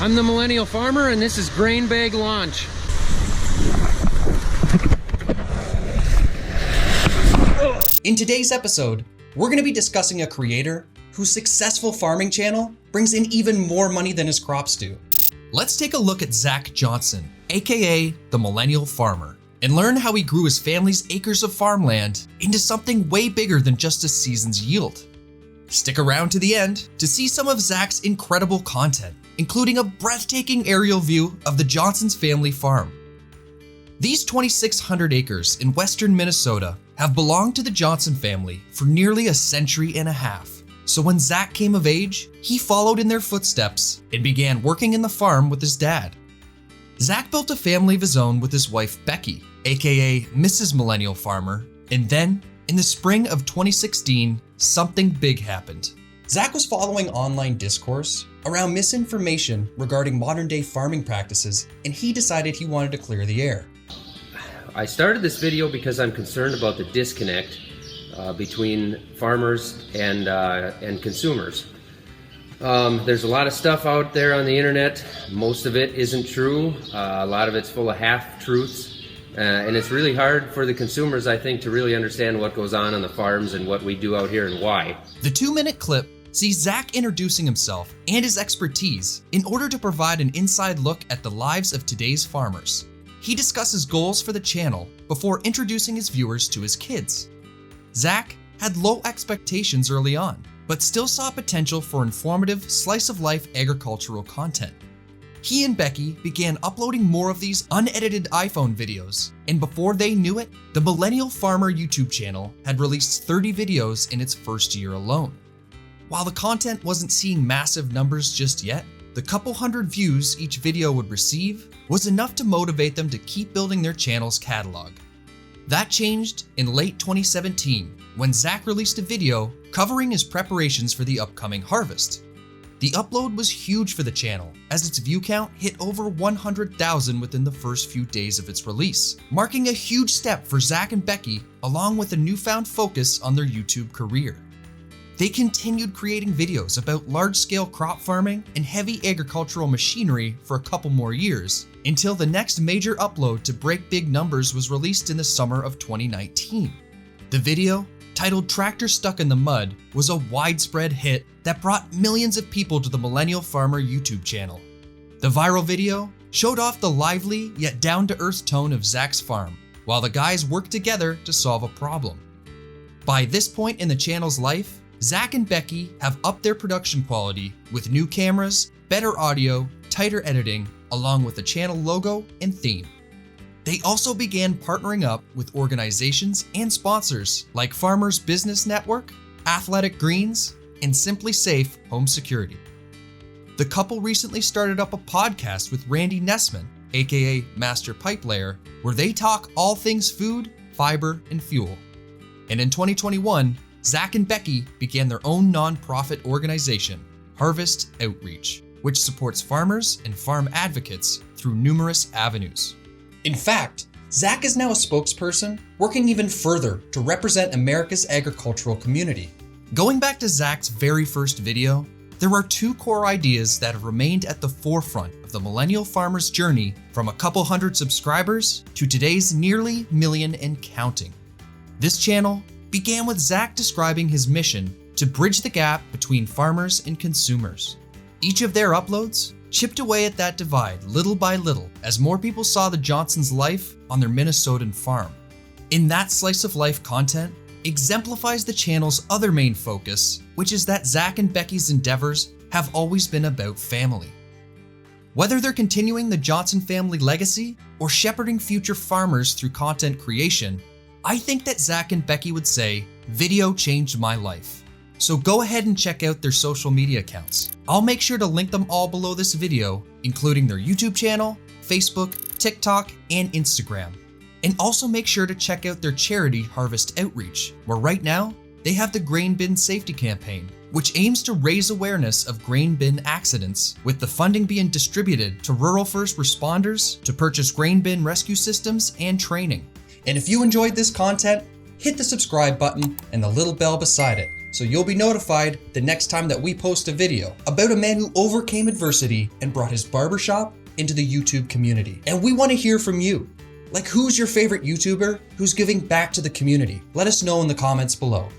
I'm the Millennial Farmer, and this is Grain Bag Launch. In today's episode, we're going to be discussing a creator whose successful farming channel brings in even more money than his crops do. Let's take a look at Zach Johnson, aka the Millennial Farmer, and learn how he grew his family's acres of farmland into something way bigger than just a season's yield. Stick around to the end to see some of Zach's incredible content, including a breathtaking aerial view of the Johnson's family farm. These 2,600 acres in western Minnesota have belonged to the Johnson family for nearly a century and a half. So when Zach came of age, he followed in their footsteps and began working in the farm with his dad. Zach built a family of his own with his wife Becky, aka Mrs. Millennial Farmer, and then, in the spring of 2016, something big happened. Zach was following online discourse around misinformation regarding modern-day farming practices, and he decided he wanted to clear the air. I started this video because I'm concerned about the disconnect between farmers and consumers. There's a lot of stuff out there on the internet. Most of it isn't true. A lot of it's full of half-truths. And it's really hard for the consumers, I think, to really understand what goes on the farms and what we do out here and why. The 2-minute clip sees Zach introducing himself and his expertise in order to provide an inside look at the lives of today's farmers. He discusses goals for the channel before introducing his viewers to his kids. Zach had low expectations early on, but still saw potential for informative, slice-of-life agricultural content. He and Becky began uploading more of these unedited iPhone videos, and before they knew it, the Millennial Farmer YouTube channel had released 30 videos in its first year alone. While the content wasn't seeing massive numbers just yet, the couple hundred views each video would receive was enough to motivate them to keep building their channel's catalog. That changed in late 2017 when Zach released a video covering his preparations for the upcoming harvest. The upload was huge for the channel, as its view count hit over 100,000 within the first few days of its release, marking a huge step for Zach and Becky, along with a newfound focus on their YouTube career. They continued creating videos about large-scale crop farming and heavy agricultural machinery for a couple more years, until the next major upload to break big numbers was released in the summer of 2019. The video, titled Tractor Stuck in the Mud, was a widespread hit that brought millions of people to the Millennial Farmer YouTube channel. The viral video showed off the lively yet down-to-earth tone of Zach's farm, while the guys worked together to solve a problem. By this point in the channel's life, Zach and Becky have upped their production quality with new cameras, better audio, tighter editing, along with the channel logo and theme. They also began partnering up with organizations and sponsors like Farmers Business Network, Athletic Greens, and Simply Safe Home Security. The couple recently started up a podcast with Randy Nessman, aka Master Pipe Layer, where they talk all things food, fiber, and fuel. And in 2021, Zach and Becky began their own nonprofit organization, Harvest Outreach, which supports farmers and farm advocates through numerous avenues. In fact, Zach is now a spokesperson working even further to represent America's agricultural community. Going back to Zach's very first video, there are 2 core ideas that have remained at the forefront of the Millennial Farmer's journey from a couple hundred subscribers to today's nearly million and counting. This channel began with Zach describing his mission to bridge the gap between farmers and consumers. Each of their uploads chipped away at that divide little by little as more people saw the Johnsons' life on their Minnesotan farm. In that slice of life content exemplifies the channel's other main focus, which is that Zach and Becky's endeavors have always been about family. Whether they're continuing the Johnson family legacy or shepherding future farmers through content creation, I think that Zach and Becky would say, video changed my life. So go ahead and check out their social media accounts. I'll make sure to link them all below this video, including their YouTube channel, Facebook, TikTok, and Instagram. And also make sure to check out their charity Harvest Outreach, where right now, they have the Grain Bin Safety Campaign, which aims to raise awareness of grain bin accidents, with the funding being distributed to rural first responders to purchase grain bin rescue systems and training. And if you enjoyed this content, hit the subscribe button and the little bell beside it so you'll be notified the next time that we post a video about a man who overcame adversity and brought his barbershop into the YouTube community. And we want to hear from you. Like, who's your favorite YouTuber who's giving back to the community? Let us know in the comments below.